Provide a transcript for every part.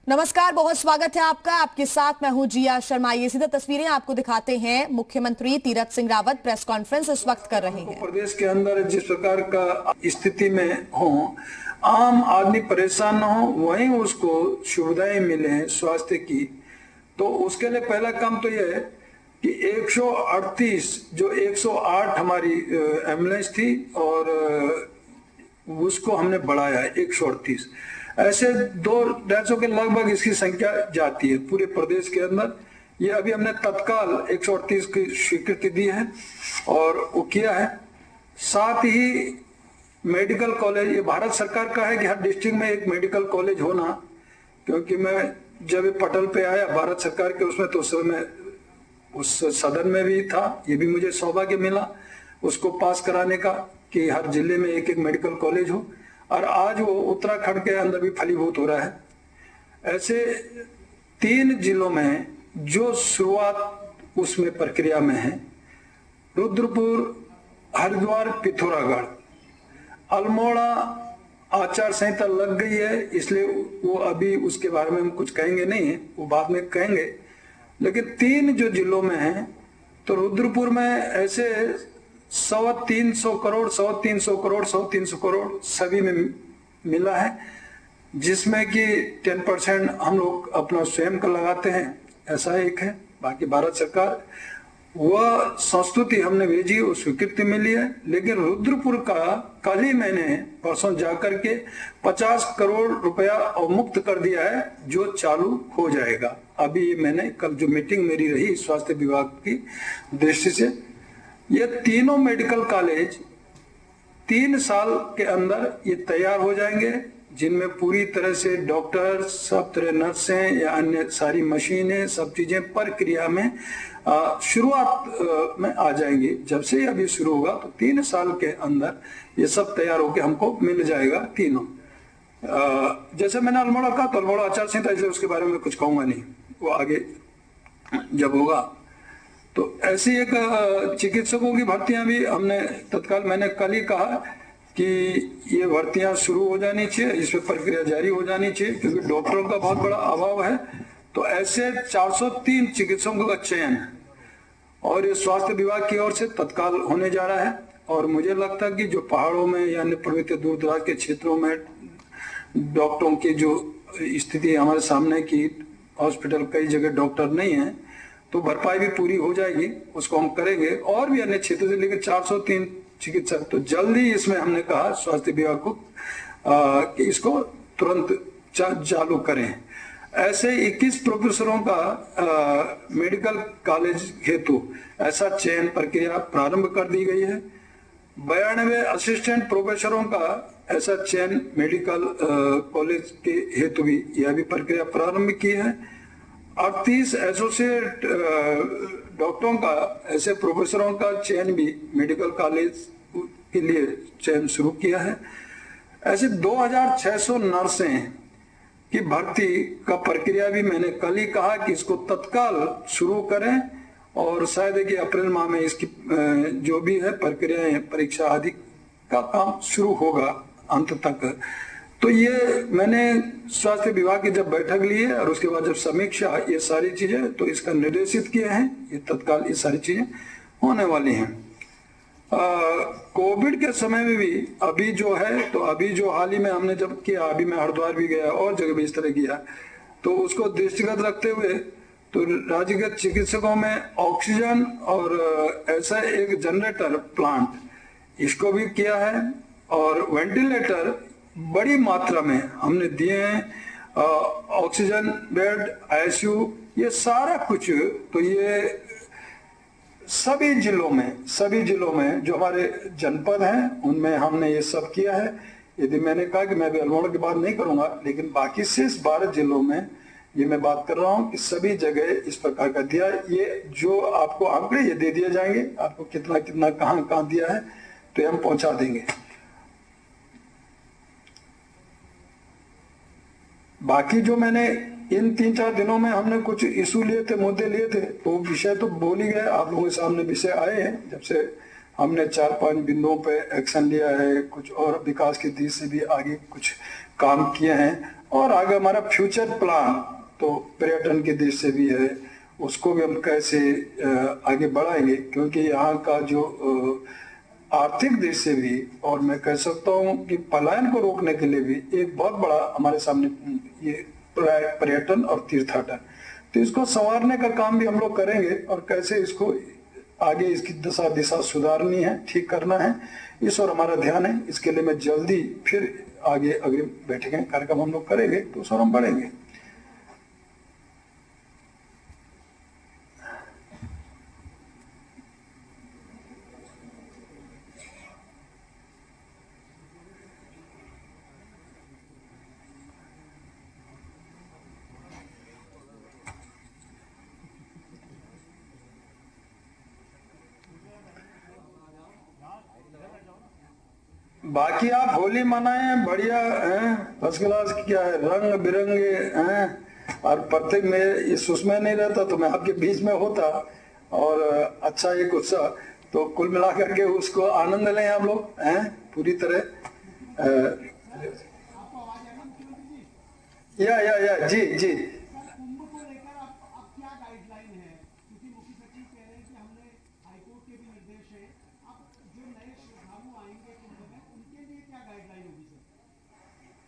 नमस्कार, बहुत स्वागत है आपका। आपके साथ मैं हूं जिया शर्मा। ये सीधा तस्वीरें आपको दिखाते हैं। मुख्यमंत्री तीरथ सिंह रावत प्रेस कॉन्फ्रेंस इस वक्त कर रहे हैं। प्रदेश के अंदर जिस प्रकार का स्थिति में हो, आम आदमी परेशान न हो, वहीं उसको सुविधाएं मिले स्वास्थ्य की, तो उसके लिए पहला काम तो यह है कि 138 जो 108 हमारी एम्बुलेंस थी और उसको हमने बढ़ाया है 138। ऐसे 250 के लगभग इसकी संख्या जाती है पूरे प्रदेश के अंदर। ये अभी हमने तत्काल 138 की स्वीकृति दी है और वो किया है। साथ ही मेडिकल कॉलेज, ये भारत सरकार का है कि हर डिस्ट्रिक्ट में एक मेडिकल कॉलेज होना, क्योंकि मैं जब पटल पे आया भारत सरकार के उसमें, तो उस समय उस सदन में भी था। ये भी मुझे सौभाग्य मिला उसको पास कराने का कि हर जिले में एक एक मेडिकल कॉलेज हो, और आज वो उत्तराखंड के अंदर भी फलीभूत हो रहा है। ऐसे 3 जिलों में जो शुरुआत उसमें प्रक्रिया में है, रुद्रपुर, हरिद्वार, पिथौरागढ़, अल्मोड़ा आचार संहिता लग गई है, इसलिए वो अभी उसके बारे में हम कुछ कहेंगे नहीं है, वो बाद में कहेंगे। लेकिन 3 जो जिलों में है, तो रुद्रपुर में ऐसे 300 करोड़ 300 करोड़ सभी में मिला है, जिसमें कि 10% हम लोग अपना स्वयं का लगाते हैं, ऐसा एक है। बाकी भारत सरकार वह संस्तुति हमने भेजी, वो स्वीकृति मिली है। लेकिन रुद्रपुर का कल ही मैंने परसों जाकर के 50 करोड़ रुपया अवमुक्त कर दिया है, जो चालू हो जाएगा। अभी मैंने कल जो मीटिंग मेरी रही स्वास्थ्य विभाग की दृष्टि से, ये तीनों मेडिकल कॉलेज 3 साल के अंदर ये तैयार हो जाएंगे, जिनमें पूरी तरह से डॉक्टर, सब तरह नर्सें या अन्य सारी मशीनें, सब चीजें प्रक्रिया में शुरुआत में आ जाएंगी। जब से अभी शुरू होगा तो 3 साल के अंदर ये सब तैयार होकर हमको मिल जाएगा तीनों। जैसे मैंने अल्मोड़ा कहा, तो अल्मोड़ा आचार संहिता, इसलिए उसके बारे में कुछ कहूंगा नहीं, वो आगे जब होगा। तो ऐसी एक चिकित्सकों की भर्तियां भी हमने तत्काल, मैंने कल ही कहा कि ये भर्तियां शुरू हो जानी चाहिए, इस पर प्रक्रिया जारी हो जानी चाहिए, क्योंकि डॉक्टरों का बहुत बड़ा अभाव है। तो ऐसे 403 चिकित्सकों का चयन है और ये स्वास्थ्य विभाग की ओर से तत्काल होने जा रहा है। और मुझे लगता है कि जो पहाड़ों में या अन्य पर्वतीय दूर दराज के क्षेत्रों में डॉक्टरों की जो स्थिति हमारे सामने की, हॉस्पिटल कई जगह डॉक्टर नहीं है, तो भरपाई भी पूरी हो जाएगी, उसको हम करेंगे। और भी अन्य क्षेत्र से, लेकिन 403 चिकित्सक, तो जल्दी इसमें हमने कहा स्वास्थ्य विभाग को कि इसको तुरंत चालू करें। ऐसे 21 प्रोफेसरों का मेडिकल कॉलेज हेतु ऐसा चयन प्रक्रिया प्रारंभ कर दी गई है। 92 असिस्टेंट प्रोफेसरों का ऐसा चयन मेडिकल कॉलेज के हेतु भी यह भी प्रक्रिया प्रारंभ की है। 38 एसोसिएट डॉक्टरों का, ऐसे प्रोफेसरों का चयन भी मेडिकल कॉलेज के लिए चयन शुरू किया है। ऐसे 2600 नर्सें की भर्ती का प्रक्रिया भी मैंने कल ही कहा कि इसको तत्काल शुरू करें, और शायद कि अप्रैल माह में इसकी जो भी है प्रक्रियाएं, परीक्षा आदि का काम शुरू होगा अंत तक। तो ये मैंने स्वास्थ्य विभाग की जब बैठक ली है और उसके बाद जब समीक्षा, ये सारी चीजें तो इसका निर्देशित किए हैं, ये तत्काल ये सारी चीजें होने वाली हैं। कोविड के समय में भी अभी जो है, तो अभी जो हाल ही में हमने जब किया, अभी मैं हरिद्वार भी गया और जगह भी इस तरह किया, तो उसको दृष्टिगत रखते हुए तो राज्य के चिकित्सकों में ऑक्सीजन और ऐसा एक जनरेटर प्लांट इसको भी किया है, और वेंटिलेटर बड़ी मात्रा में हमने दिए हैं। ऑक्सीजन बेड, आईसीयू, ये सारा कुछ, तो ये सभी जिलों में जो हमारे जनपद हैं उनमें हमने ये सब किया है। यदि मैंने कहा कि मैं भी अल्मोड़ा की बात नहीं करूंगा, लेकिन बाकी शेष 12 जिलों में ये मैं बात कर रहा हूं कि सभी जगह इस प्रकार का दिया। ये जो आपको आंकड़े ये दे दिए जाएंगे, आपको कितना कितना कहाँ दिया है, तो ये हम पहुंचा देंगे। बाकी जो मैंने इन 3-4 दिनों में हमने कुछ इशू लिए थे, मुद्दे लिए थे, तो विषय तो बोल ही गए, आप लोगों के सामने विषय आए हैं। जब से हमने 4-5 बिंदुओं पे एक्शन लिया है, कुछ और विकास की दिशा से भी आगे कुछ काम किए हैं। और आगे हमारा फ्यूचर प्लान तो पर्यटन की दृष्टि से भी है, उसको भी हम कैसे आगे बढ़ाएंगे, क्योंकि यहाँ का जो आर्थिक दृष्टि से भी और मैं कह सकता हूँ कि पलायन को रोकने के लिए भी एक बहुत बड़ा हमारे सामने ये पर्यटन और तीर्थाटन, तो इसको संवारने का काम भी हम लोग करेंगे और कैसे इसको आगे इसकी दिशा सुधारनी है, ठीक करना है, इस और हमारा ध्यान है। इसके लिए मैं जल्दी फिर आगे अग्रिम बैठकें कार्यक्रम हम लोग करेंगे तो उस और हम बढ़ेंगे। बाकी आप होली मनाएं, बढ़िया हैं, फर्स्ट क्लास, क्या है, रंग बिरंगे हैं, और प्रत्येक में इस उसमें नहीं रहता तो मैं आपके बीच में होता, और अच्छा एक उत्साह, तो कुल मिलाकर के उसको आनंद लें हम लोग हैं पूरी तरह। या जी जी।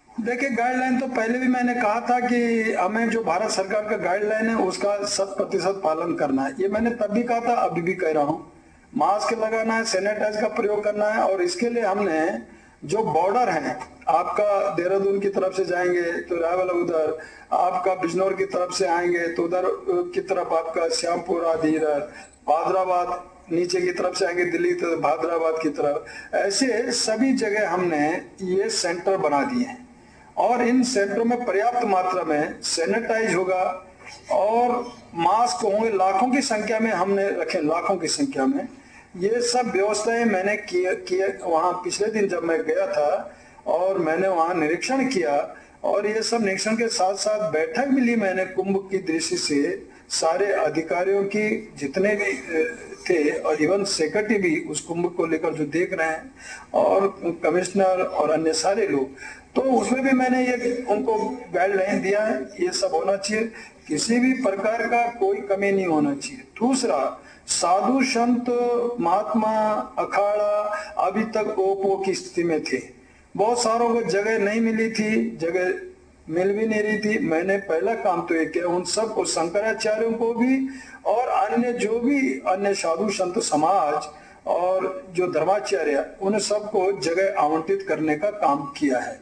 देखिए, गाइडलाइन तो पहले भी मैंने कहा था कि हमें जो भारत सरकार का गाइडलाइन है उसका 100% पालन करना है। ये मैंने तब भी कहा था, अभी भी कह रहा हूँ। मास्क लगाना है, सैनिटाइज का प्रयोग करना है, और इसके लिए हमने जो बॉर्डर है, आपका देहरादून की तरफ से जाएंगे तो रायवाला उधर, आपका बिजनौर की तरफ से आएंगे तो उधर की तरफ आपका श्यामपुर आदि, इधर भादराबाद नीचे की तरफ से आएंगे दिल्ली तो भादराबाद की तरफ, ऐसे सभी जगह हमने ये सेंटर बना दिए हैं, और इन सेंटरों में पर्याप्त मात्रा में सैनिटाइज होगा और मास्क होंगे, लाखों की संख्या में हमने रखे, लाखों की संख्या में ये सब व्यवस्थाएं मैंने किए वहां पिछले दिन जब मैं गया था और मैंने वहां निरीक्षण किया, और ये सब निरीक्षण के साथ साथ बैठक भी ली मैंने कुंभ की दृष्टि से सारे अधिकारियों की जितने भी थे, और इवन सेक्रेटरी भी उस कुंभ को लेकर जो देख रहे हैं, और कमिश्नर और अन्य सारे लोग, तो उसमें भी मैंने ये उनको गाइडलाइन दिया है, ये सब होना चाहिए, किसी भी प्रकार का कोई कमी नहीं होना चाहिए। दूसरा, साधु संत महात्मा अखाड़ा अभी तक ओपो की स्थिति में थे, बहुत सारों को जगह नहीं मिली थी, जगह मिल भी नहीं रही थी। मैंने पहला काम तो ये किया, उन सबको, शंकराचार्यों को भी और अन्य जो भी अन्य साधु संत समाज और जो धर्माचार्य, उन सबको जगह आवंटित करने का काम किया है।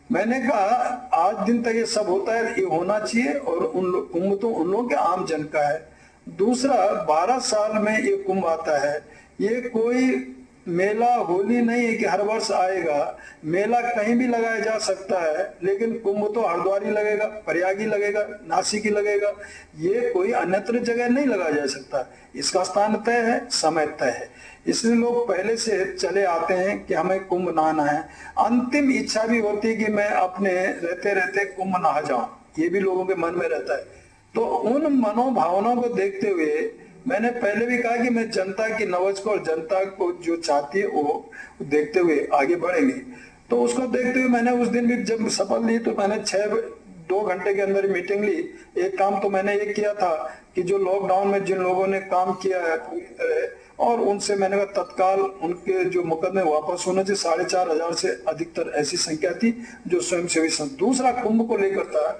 मैंने कहा आज दिन तक ये सब होता है, ये होना चाहिए, और कुंभ तो उन लोगों के आम जन का है। दूसरा, 12 साल में ये कुंभ आता है, ये कोई मेला होली नहीं है कि हर वर्ष आएगा, मेला कहीं भी लगाया जा सकता है, लेकिन कुंभ तो हरिद्वार ही लगेगा, प्रयाग ही लगेगा, नासिक ही लगेगा, ये कोई अन्यत्र जगह नहीं लगाया जा सकता। इसका स्थान तय है, समय तय है, इसलिए लोग पहले से चले आते हैं कि हमें कुंभ नहाना है। अंतिम इच्छा भी होती है कि मैं अपने रहते रहते कुंभ नहा जाऊं, ये भी लोगों के मन में रहता है। तो उन मनोभावनाओं को देखते हुए मैंने पहले भी कहा कि मैं जनता की नवज को और जनता को जो चाहती है वो देखते हुए आगे बढ़ेंगे। तो उसको देखते हुए मैंने उस दिन भी जब शपथ ली तो मैंने 2 घंटे के अंदर मीटिंग ली। एक काम तो मैंने ये किया था कि जो लॉकडाउन में जिन लोगों ने काम किया है पूरी तरह, और उनसे मैंने कहा तत्काल उनके जो मुकदमे वापस होने से 4,500 से अधिकतर ऐसी संख्या थी जो स्वयंसेवी संघ। दूसरा, कुंभ को लेकर था,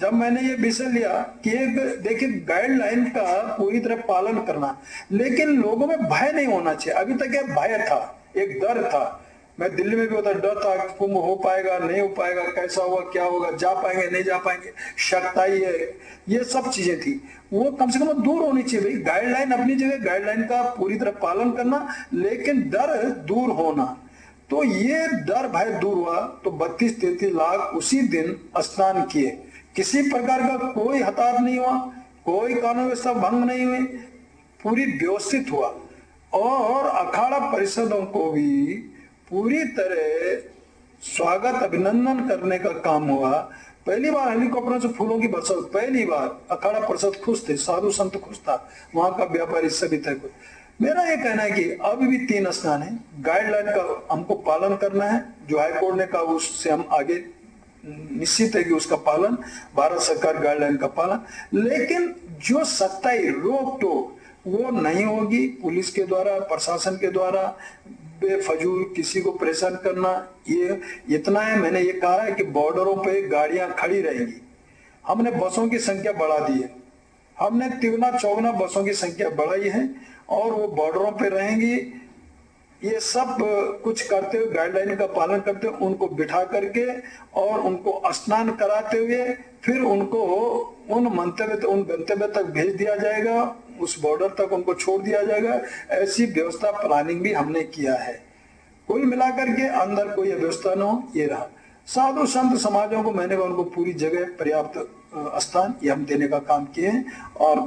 जब मैंने ये विषय लिया कि एक देखिए गाइडलाइन का पूरी तरह पालन करना, लेकिन लोगों में भय नहीं होना चाहिए। अभी तक एक भय था, एक डर था, मैं दिल्ली में भी होता डर था, कुंभ हो पाएगा नहीं हो पाएगा, कैसा होगा क्या होगा, जा पाएंगे नहीं जा पाएंगे, शक्ताई है, ये सब चीजें थी, वो कम से कम दूर होनी चाहिए। भाई गाइडलाइन अपनी जगह, गाइडलाइन का पूरी तरह पालन करना, लेकिन डर दूर होना। तो ये डर भय दूर हुआ तो 32-33 लाख उसी दिन स्नान किए, किसी प्रकार का कोई हताहत नहीं हुआ, कोई कानून व्यवस्था भंग नहीं हुई, पूरी व्यवस्थित हुआ। और अखाड़ा परिषदों को भी पूरी तरह स्वागत अभिनंदन करने का काम हुआ। पहली बार हेलीकॉप्टरों से फूलों की वर्षा, पहली बार अखाड़ा परिषद खुश थे, साधु संत खुश था, वहां का व्यापारी सभी तक। मेरा ये कहना है कि अभी भी 3 स्नान है, गाइडलाइन का हमको पालन करना है, जो हाईकोर्ट ने कहा उससे हम आगे निश्चित है कि उसका पालन, भारत सरकार गाइडलाइन का पालन, लेकिन जो सख्ताई रोक टोक वो नहीं होगी पुलिस के द्वारा, प्रशासन के द्वारा बेफजूल किसी को परेशान करना। ये इतना है, मैंने ये कहा है कि बॉर्डरों पे गाड़ियां खड़ी रहेंगी, हमने बसों की संख्या बढ़ा दी है, हमने तिगुना चौगुना बसों की संख्या बढ़ाई है और वो बॉर्डरों पे रहेंगी। ये सब कुछ करते हुए, गाइडलाइन का पालन करते हुए, उनको बिठा करके और उनको स्नान कराते हुए फिर उनको उन गंतव्य तक भेज दिया जाएगा, उस बॉर्डर तक उनको छोड़ दिया जाएगा। ऐसी व्यवस्था प्लानिंग भी हमने किया है। कुल मिलाकर के अंदर कोई व्यवस्था न हो, ये रहा। साधु संत समाजों को मैंने उनको पूरी जगह पर्याप्त स्थान ये हम देने का काम किए हैं और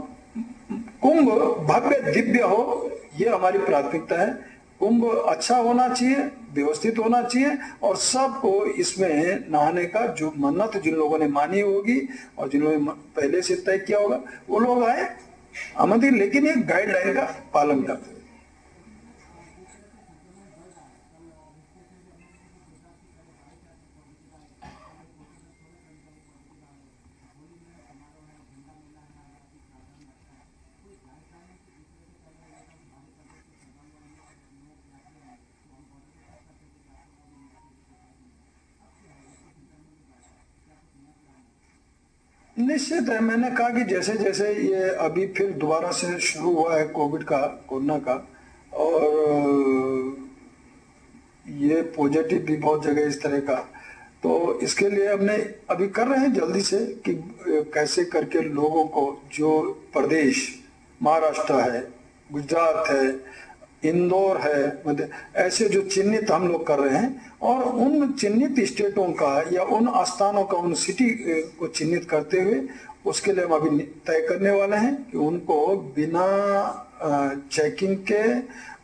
कुंभ भव्य दिव्य हो, ये हमारी प्राथमिकता है। कुंभ अच्छा होना चाहिए, व्यवस्थित होना चाहिए और सबको इसमें नहाने का जो मन्नत जिन लोगों ने मानी होगी और जिन लोगों ने पहले से तय किया होगा वो लोग आए आमंत्रित, लेकिन एक गाइडलाइन का पालन करते। निश्चित है, मैंने कहा कि जैसे जैसे ये अभी फिर दोबारा से शुरू हुआ है कोरोना का और ये पॉजिटिव भी बहुत जगह इस तरह का, तो इसके लिए हमने अभी कर रहे हैं जल्दी से कि कैसे करके लोगों को, जो प्रदेश महाराष्ट्र है, गुजरात है, इंदौर है, मतलब ऐसे जो चिन्हित हम लोग कर रहे हैं और उन चिन्हित स्टेटों का या उन स्थानों का, उन सिटी को चिन्हित करते हुए उसके लिए हम अभी तय करने वाले हैं कि उनको बिना चेकिंग के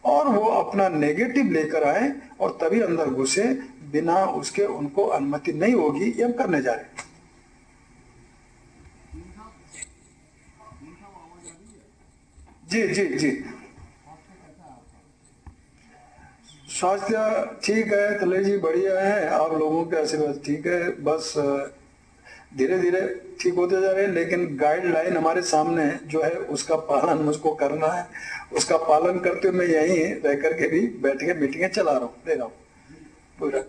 और वो अपना नेगेटिव लेकर आए और तभी अंदर घुसे, बिना उसके उनको अनुमति नहीं होगी। ये हम करने जा रहे हैं। जी जी जी, स्वास्थ्य ठीक है तले जी, बढ़िया है, आप लोगों के आशीर्वाद ठीक है, बस धीरे धीरे ठीक होते जा रहे हैं, लेकिन गाइडलाइन हमारे सामने जो है उसका पालन मुझको करना है। उसका पालन करते हुए मैं यहीं रह करके भी बैठ के मीटिंगें चला रहा हूँ, दे रहा हूँ पूरा।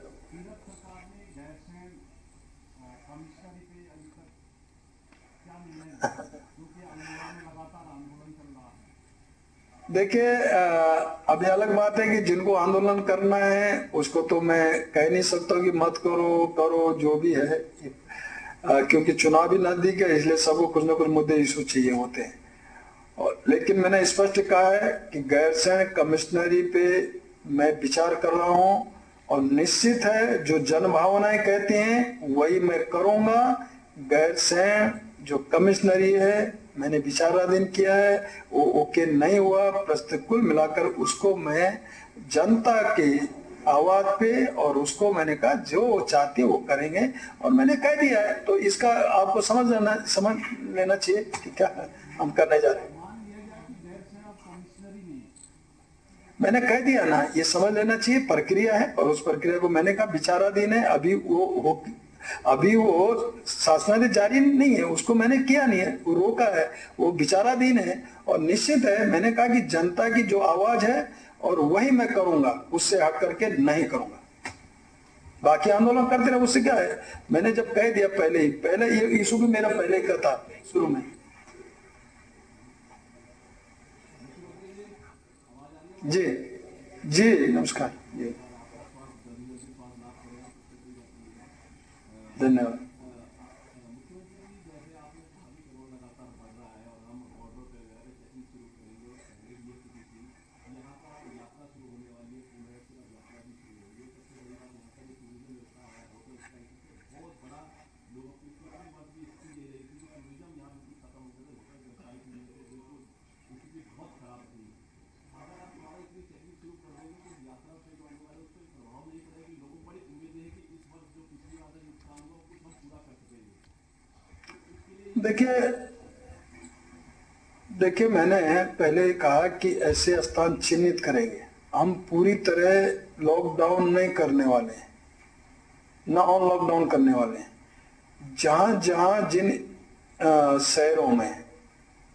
देखिए अभी अलग बात है कि जिनको आंदोलन करना है उसको तो मैं कह नहीं सकता कि मत करो, करो जो भी है, क्योंकि चुनाव भी नजदीक है, इसलिए सबको कुछ ना कुछ मुद्दे इशू चाहिए होते हैं। और लेकिन मैंने स्पष्ट कहा है कि गैरसैंण कमिश्नरी पे मैं विचार कर रहा हूं और निश्चित है जो जन भावनाएं कहती हैं वही मैं करूंगा। गैरसैंण जो कमिश्नरी है मैंने विचाराधीन किया है, वो ओके नहीं हुआ, प्रस्तुत कुल मिलाकर उसको मैं जनता के आवाज पे और उसको मैंने कहा जो वो चाहती है वो करेंगे और मैंने कह दिया है। तो इसका आपको समझ लेना चाहिए कि क्या हम करने जा रहे हैं। मैंने कह दिया ना, ये समझ लेना चाहिए प्रक्रिया है और उस प्रक्रिया को मैंने कहा विचाराधीन है। अभी वो शासनादेश जारी नहीं है, उसको मैंने किया नहीं है, वो रोका है, वो विचाराधीन है। और निश्चित है मैंने कहा कि जनता की जो आवाज है और वही मैं करूंगा, उससे हट करके नहीं करूंगा। बाकी आंदोलन करते रहे, उससे क्या है। मैंने जब कह दिया पहले ये इशू भी मेरा पहले का था शुरू में। जी जी नमस्कार जी, धन्यवाद। देखिए मैंने पहले कहा कि ऐसे स्थान चिन्हित करेंगे, हम पूरी तरह लॉकडाउन नहीं करने वाले हैं, ना ऑन लॉकडाउन करने वाले हैं। जहां जहां जिन शहरों में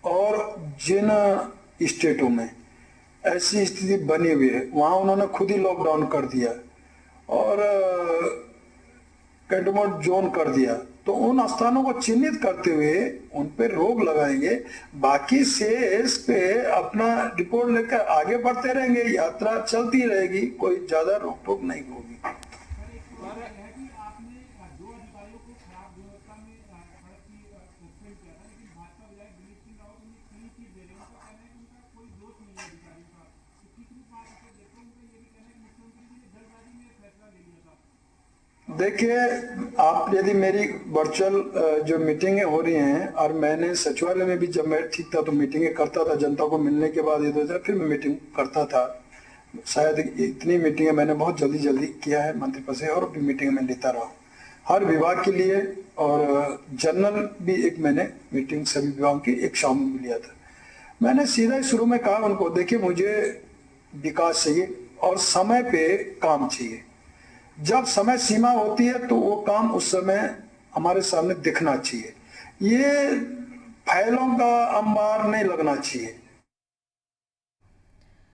और जिन स्टेटों में ऐसी स्थिति बनी हुई है वहां उन्होंने खुद ही लॉकडाउन कर दिया और कंटेनमेंट जोन कर दिया। तो उन स्थानों को चिन्हित करते हुए उन पे रोक लगाएंगे, बाकी शेष पे अपना रिपोर्ट लेकर आगे बढ़ते रहेंगे, यात्रा चलती रहेगी, कोई ज्यादा रोक टोक नहीं होगी। देखिए, आप यदि मेरी वर्चुअल जो मीटिंगें हो रही हैं और मैंने सचिवालय में भी जब मैं ठीक था तो मीटिंगें करता था, जनता को मिलने के बाद इधर फिर मैं मीटिंग करता था। शायद इतनी मीटिंगें मैंने बहुत जल्दी किया है मंत्री पद से, और भी मीटिंग में लेता रहा हर विभाग के लिए, और जनरल भी एक मैंने मीटिंग सभी विभागों की एक शाम में भी लिया था। मैंने सीधा ही शुरू में कहा उनको, देखिए मुझे विकास चाहिए और समय पे काम चाहिए। जब समय सीमा होती है तो वो काम उस समय हमारे सामने दिखना चाहिए, ये फाइलों का अंबार नहीं लगना चाहिए।